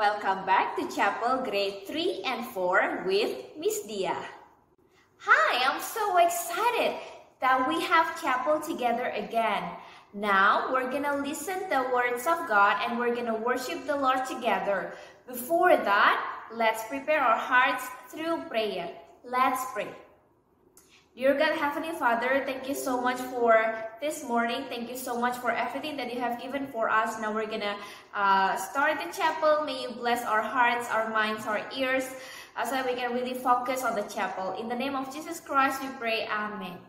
Welcome back to Chapel Grade 3 and 4 with Miss Dia. Hi, I'm so excited that we have chapel together again. Now we're gonna listen the words of God and we're gonna worship the Lord together. Before that, let's prepare our hearts through prayer. Let's pray. Dear God, Heavenly Father, thank you so much for this morning. Thank you so much for everything that you have given for us. Now we're gonna start the chapel. May you bless our hearts, our minds, our ears, so that we can really focus on the chapel. In the name of Jesus Christ, we pray. Amen.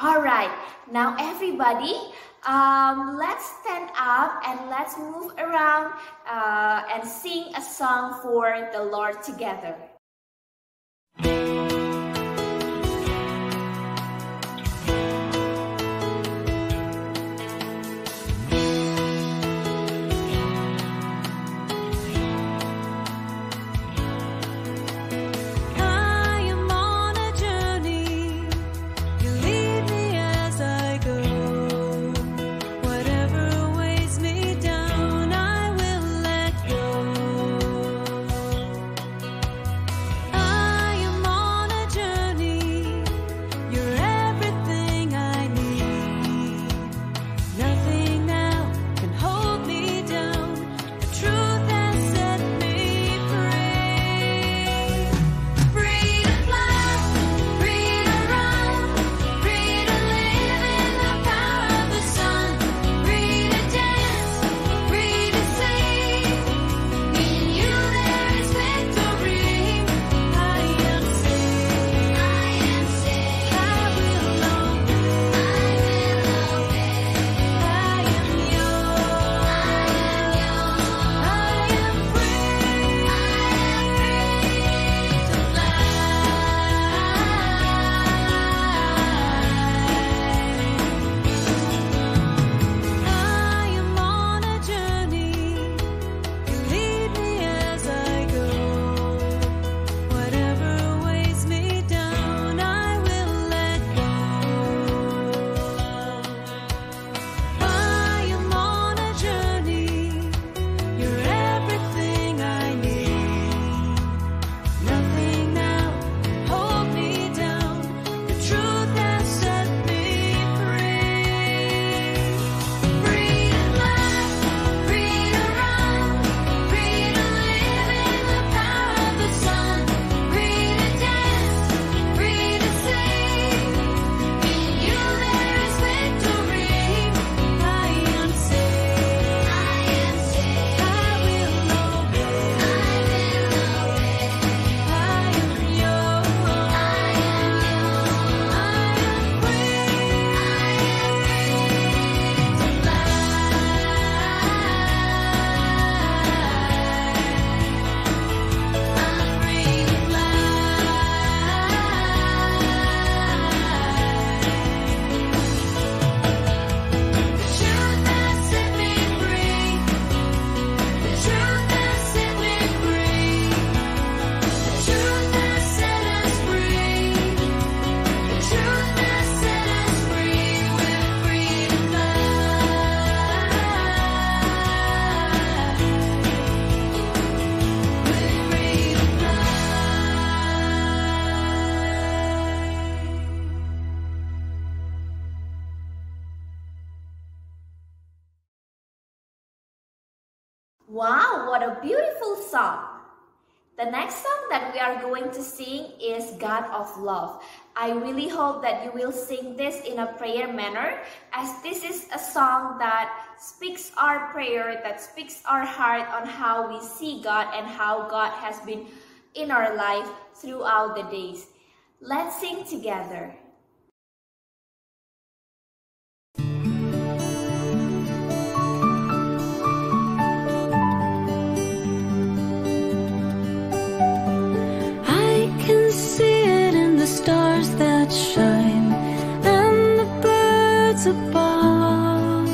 All right, now everybody, let's stand up and let's move around and sing a song for the Lord together. Wow, what a beautiful song! The next song that we are going to sing is God of Love. I really hope that you will sing this in a prayer manner, as this is a song that speaks our prayer, that speaks our heart on how we see God and how God has been in our life throughout the days. Let's sing together. Stars that shine and the birds above,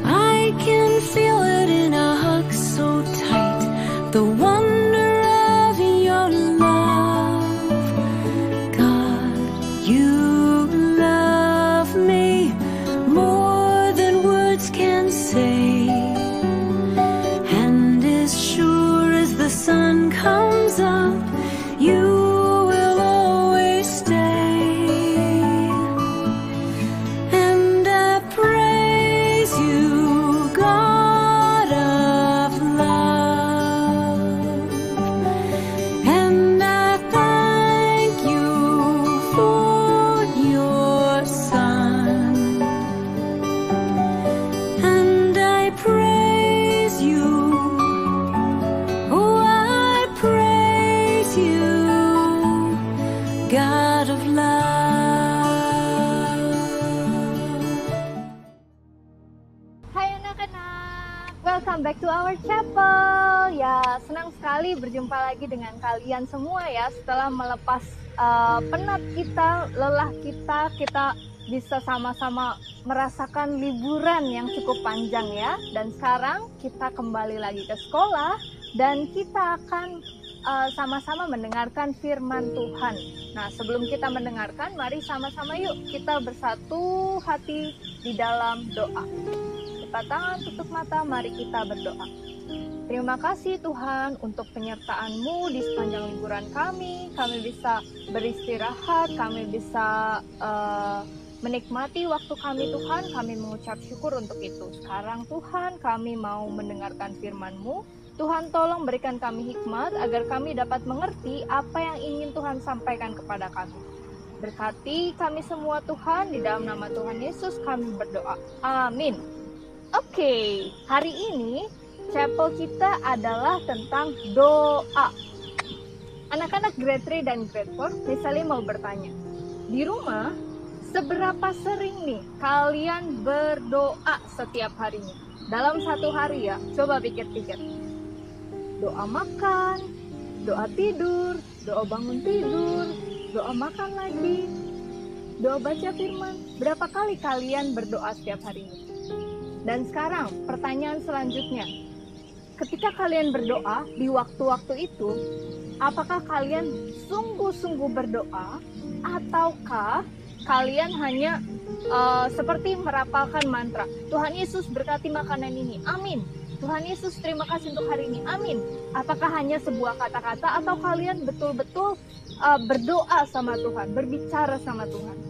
I can feel it in a hug so tight, the wonder of your love. God, you love me more than words can say, and welcome back to our chapel. Ya, senang sekali berjumpa lagi dengan kalian semua ya. Setelah melepas penat kita, lelah kita bisa sama-sama merasakan liburan yang cukup panjang ya. Dan sekarang kita kembali lagi ke sekolah dan kita akan sama-sama mendengarkan firman Tuhan. Nah, sebelum kita mendengarkan, mari sama-sama yuk kita bersatu hati di dalam doa. Buka tangan, tutup mata, mari kita berdoa. Terima kasih Tuhan untuk penyertaan-Mu di sepanjang liburan kami. Kami bisa beristirahat, kami bisa menikmati waktu kami Tuhan. Kami mengucap syukur untuk itu. Sekarang Tuhan, kami mau mendengarkan firman-Mu. Tuhan tolong berikan kami hikmat agar kami dapat mengerti apa yang ingin Tuhan sampaikan kepada kami. Berkati kami semua Tuhan, di dalam nama Tuhan Yesus kami berdoa. Amin. Oke, hari ini chapel kita adalah tentang doa. Anak-anak grade 3 dan grade 4 misalnya mau bertanya, di rumah seberapa sering nih kalian berdoa setiap harinya? Dalam satu hari ya, coba pikir-pikir. Doa makan, doa tidur, doa bangun tidur, doa makan lagi, doa baca firman. Berapa kali kalian berdoa setiap harinya? Dan sekarang pertanyaan selanjutnya, ketika kalian berdoa di waktu-waktu itu, apakah kalian sungguh-sungguh berdoa ataukah kalian hanya seperti merapalkan mantra, Tuhan Yesus berkati makanan ini, amin. Tuhan Yesus terima kasih untuk hari ini, amin. Apakah hanya sebuah kata-kata atau kalian betul-betul berdoa sama Tuhan, berbicara sama Tuhan?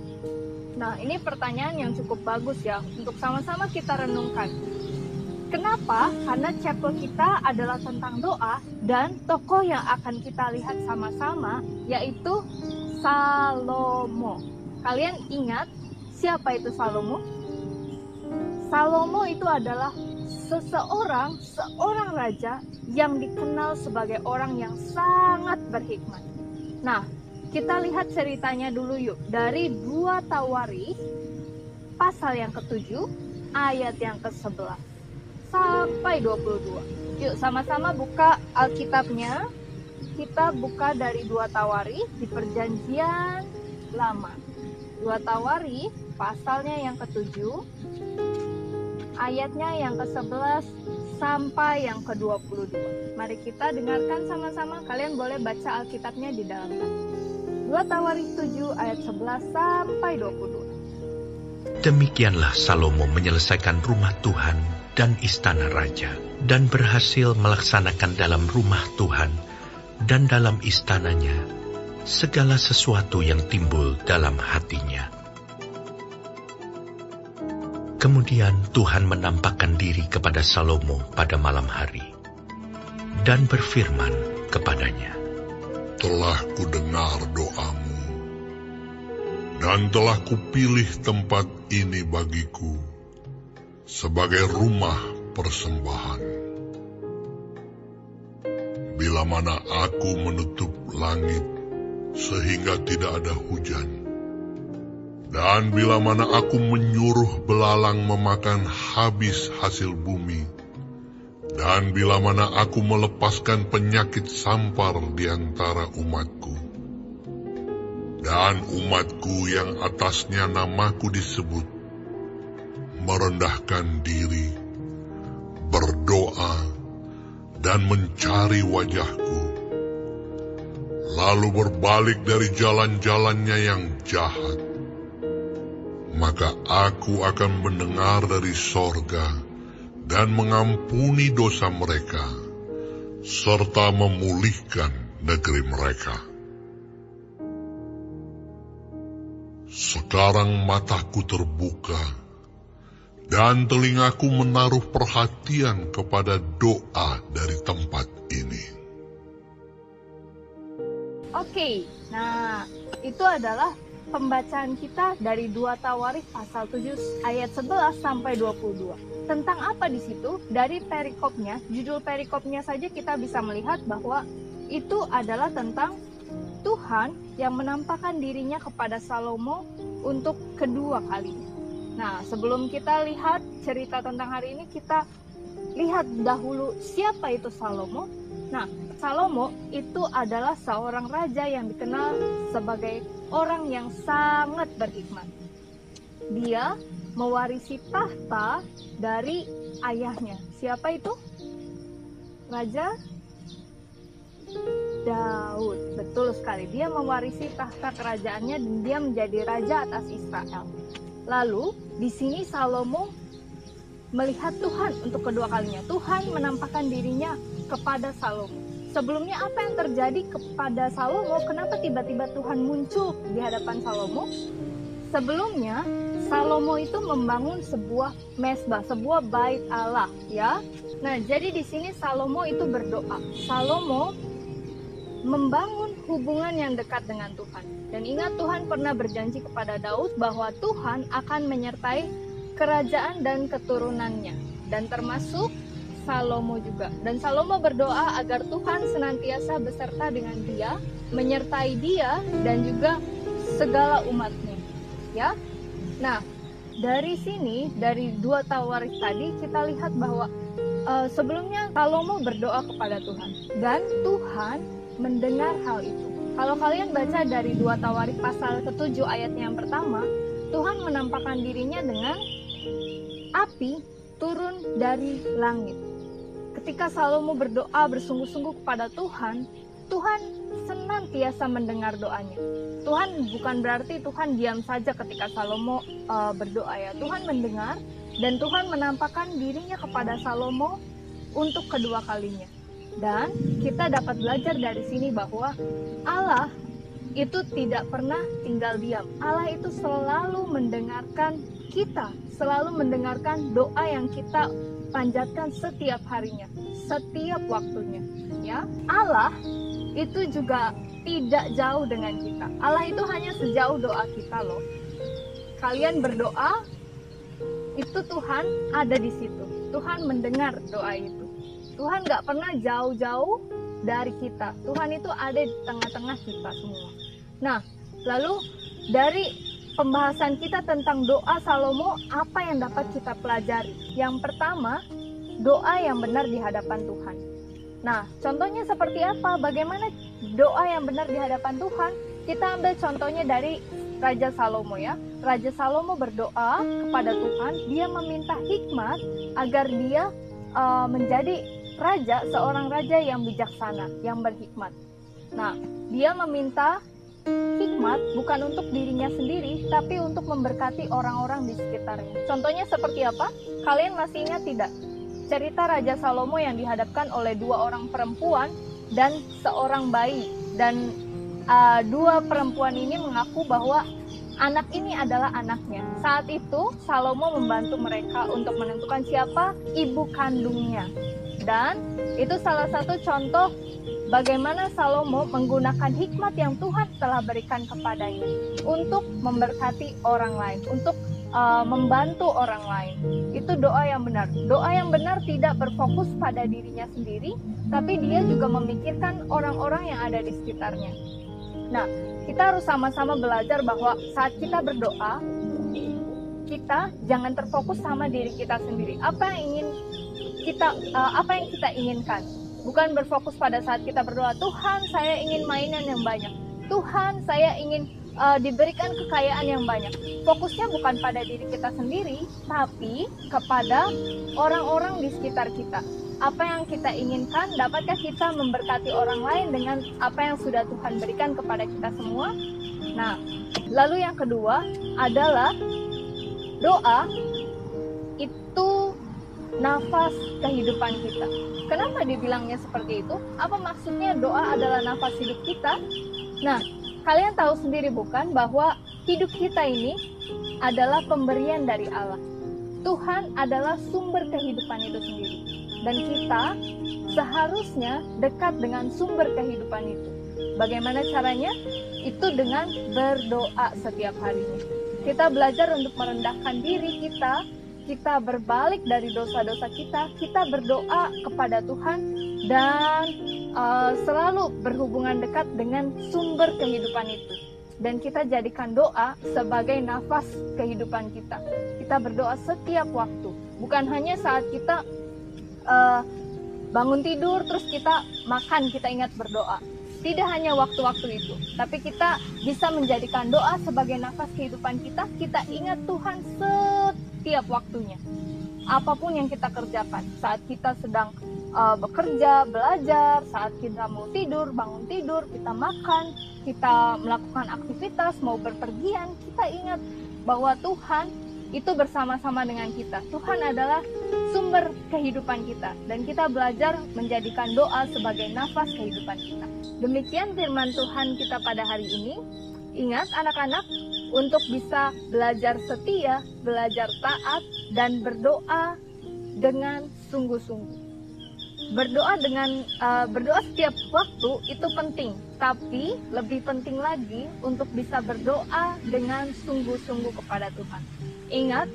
Nah, ini pertanyaan yang cukup bagus ya untuk sama-sama kita renungkan. Kenapa? Karena chapel kita adalah tentang doa dan tokoh yang akan kita lihat sama-sama yaitu Salomo. Kalian ingat siapa itu Salomo? Salomo itu adalah seorang raja yang dikenal sebagai orang yang sangat berhikmat. Nah, kita lihat ceritanya dulu yuk. Dari 2 Tawarikh pasal yang ke-7 ayat yang ke-11 sampai 22. Yuk sama-sama buka Alkitabnya. Kita buka dari 2 Tawarikh di Perjanjian Lama. 2 Tawarikh pasalnya yang ke-7 ayatnya yang ke-11 sampai yang ke-22. Mari kita dengarkan sama-sama. Kalian boleh baca Alkitabnya di dalam tas. 2 Tawarikh 7 ayat 11 sampai 22. Demikianlah Salomo menyelesaikan rumah Tuhan dan istana raja, dan berhasil melaksanakan dalam rumah Tuhan dan dalam istananya segala sesuatu yang timbul dalam hatinya. Kemudian Tuhan menampakkan diri kepada Salomo pada malam hari dan berfirman kepadanya, telah kudengar doamu, dan telah kupilih tempat ini bagiku sebagai rumah persembahan. Bila mana aku menutup langit sehingga tidak ada hujan, dan bila mana aku menyuruh belalang memakan habis hasil bumi, dan bila mana aku melepaskan penyakit sampar di antara umatku, dan umatku yang atasnya namaku disebut, merendahkan diri, berdoa, dan mencari wajahku, lalu berbalik dari jalan-jalannya yang jahat, maka aku akan mendengar dari sorga dan mengampuni dosa mereka, serta memulihkan negeri mereka. Sekarang mataku terbuka, dan telingaku menaruh perhatian kepada doa dari tempat ini. Oke, nah itu adalah pembacaan kita dari 2 Tawarikh pasal 7 ayat 11 sampai 22. Tentang apa di situ? Dari perikopnya, judul perikopnya saja kita bisa melihat bahwa itu adalah tentang Tuhan yang menampakkan dirinya kepada Salomo untuk kedua kalinya. Nah, sebelum kita lihat cerita tentang hari ini, kita lihat dahulu siapa itu Salomo. Nah, Salomo itu adalah seorang raja yang dikenal sebagai orang yang sangat berhikmat. Dia mewarisi tahta dari ayahnya. Siapa itu? Raja Daud. Betul sekali. Dia mewarisi tahta kerajaannya dan dia menjadi raja atas Israel. Lalu di sini Salomo melihat Tuhan untuk kedua kalinya. Tuhan menampakkan dirinya kepada Salomo. Sebelumnya apa yang terjadi kepada Salomo? Kenapa tiba-tiba Tuhan muncul di hadapan Salomo? Sebelumnya Salomo itu membangun sebuah mezbah, sebuah bait Allah, ya. Nah, jadi di sini Salomo itu berdoa. Salomo membangun hubungan yang dekat dengan Tuhan. Dan ingat, Tuhan pernah berjanji kepada Daud bahwa Tuhan akan menyertai kerajaan dan keturunannya, dan termasuk Salomo juga. Dan Salomo berdoa agar Tuhan senantiasa beserta dengan dia, menyertai dia dan juga segala umatnya, ya. Nah, dari sini, dari 2 tawarik tadi kita lihat bahwa sebelumnya Salomo berdoa kepada Tuhan dan Tuhan mendengar hal itu. Kalau kalian baca dari 2 tawarik pasal ke-7 ayatnya yang pertama, Tuhan menampakkan dirinya dengan api turun dari langit. Ketika Salomo berdoa bersungguh-sungguh kepada Tuhan, Tuhan senantiasa mendengar doanya. Tuhan bukan berarti Tuhan diam saja ketika Salomo berdoa, ya. Tuhan mendengar dan Tuhan menampakkan dirinya kepada Salomo untuk kedua kalinya. Dan kita dapat belajar dari sini bahwa Allah itu tidak pernah tinggal diam. Allah itu selalu mendengarkan kita, selalu mendengarkan doa yang kita panjatkan setiap harinya, setiap waktunya, ya. Allah itu juga tidak jauh dengan kita. Allah itu hanya sejauh doa kita loh. Kalian berdoa, itu Tuhan ada di situ. Tuhan mendengar doa itu. Tuhan gak pernah jauh-jauh dari kita. Tuhan itu ada di tengah-tengah kita semua. Nah, lalu dari pembahasan kita tentang doa Salomo, apa yang dapat kita pelajari? Yang pertama, doa yang benar di hadapan Tuhan. Nah, contohnya seperti apa? Bagaimana doa yang benar di hadapan Tuhan? Kita ambil contohnya dari Raja Salomo, ya. Raja Salomo berdoa kepada Tuhan, dia meminta hikmat agar dia menjadi raja, seorang raja yang bijaksana, yang berhikmat. Nah, dia meminta hikmat bukan untuk dirinya sendiri, tapi untuk memberkati orang-orang di sekitarnya. Contohnya seperti apa? Kalian masih ingat tidak? Cerita Raja Salomo yang dihadapkan oleh 2 orang perempuan dan seorang bayi. Dan 2 perempuan ini mengaku bahwa anak ini adalah anaknya. Saat itu Salomo membantu mereka untuk menentukan siapa ibu kandungnya. Dan itu salah satu contoh bagaimana Salomo menggunakan hikmat yang Tuhan telah berikan kepadanya untuk memberkati orang lain, untuk membantu orang lain. Itu doa yang benar. Doa yang benar tidak berfokus pada dirinya sendiri, tapi dia juga memikirkan orang-orang yang ada di sekitarnya. Nah, kita harus sama-sama belajar bahwa saat kita berdoa, kita jangan terfokus sama diri kita sendiri. Apa yang kita inginkan? Bukan berfokus pada saat kita berdoa, Tuhan saya ingin mainan yang banyak, Tuhan saya ingin diberikan kekayaan yang banyak. Fokusnya bukan pada diri kita sendiri, tapi kepada orang-orang di sekitar kita. Apa yang kita inginkan, dapatkah kita memberkati orang lain dengan apa yang sudah Tuhan berikan kepada kita semua? Nah, lalu yang kedua adalah doa itu nafas kehidupan kita. Kenapa dibilangnya seperti itu? Apa maksudnya doa adalah nafas hidup kita? Nah, kalian tahu sendiri bukan bahwa hidup kita ini adalah pemberian dari Allah. Tuhan adalah sumber kehidupan itu sendiri. Dan kita seharusnya dekat dengan sumber kehidupan itu. Bagaimana caranya? Itu dengan berdoa setiap harinya. Kita belajar untuk merendahkan diri kita berbalik dari dosa-dosa kita berdoa kepada Tuhan dan selalu berhubungan dekat dengan sumber kehidupan itu. Dan kita jadikan doa sebagai nafas kehidupan kita. Kita berdoa setiap waktu, bukan hanya saat kita bangun tidur terus kita makan, kita ingat berdoa. Tidak hanya waktu-waktu itu, tapi kita bisa menjadikan doa sebagai nafas kehidupan kita. Kita ingat Tuhan setiap waktunya. Apapun yang kita kerjakan, saat kita sedang bekerja, belajar, saat kita mau tidur, bangun tidur, kita makan, kita melakukan aktivitas, mau berpergian, kita ingat bahwa Tuhan itu bersama-sama dengan kita. Tuhan adalah sumber kehidupan kita, dan kita belajar menjadikan doa sebagai nafas kehidupan kita. Demikian firman Tuhan kita pada hari ini. Ingat anak-anak, untuk bisa belajar setia, belajar taat, dan berdoa dengan sungguh-sungguh. Berdoa setiap waktu itu penting, tapi lebih penting lagi untuk bisa berdoa dengan sungguh-sungguh kepada Tuhan. Ingat,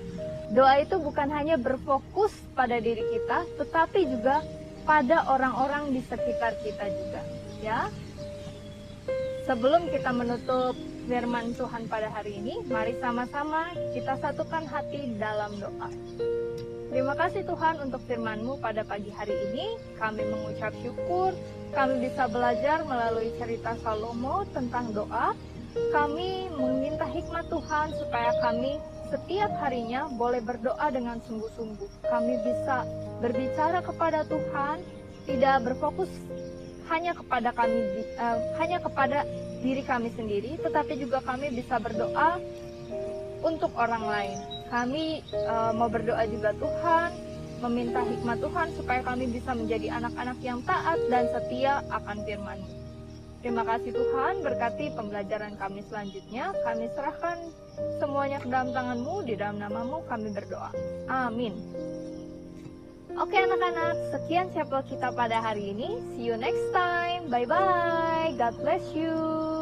doa itu bukan hanya berfokus pada diri kita, tetapi juga pada orang-orang di sekitar kita juga, ya. Sebelum kita menutup firman Tuhan pada hari ini, mari sama-sama kita satukan hati dalam doa. Terima kasih Tuhan untuk firman-Mu pada pagi hari ini. Kami mengucap syukur, kami bisa belajar melalui cerita Salomo tentang doa. Kami meminta hikmat Tuhan supaya kami setiap harinya boleh berdoa dengan sungguh-sungguh. Kami bisa berbicara kepada Tuhan, tidak berfokus hanya kepada diri kami sendiri, tetapi juga kami bisa berdoa untuk orang lain. Kami mau berdoa juga Tuhan, meminta hikmat Tuhan supaya kami bisa menjadi anak-anak yang taat dan setia akan firman-Mu. Terima kasih Tuhan, berkati pembelajaran kami selanjutnya. Kami serahkan semuanya ke dalam tangan-Mu, di dalam nama-Mu kami berdoa. Amin. Oke anak-anak, sekian chapel kita pada hari ini. See you next time. Bye-bye. God bless you.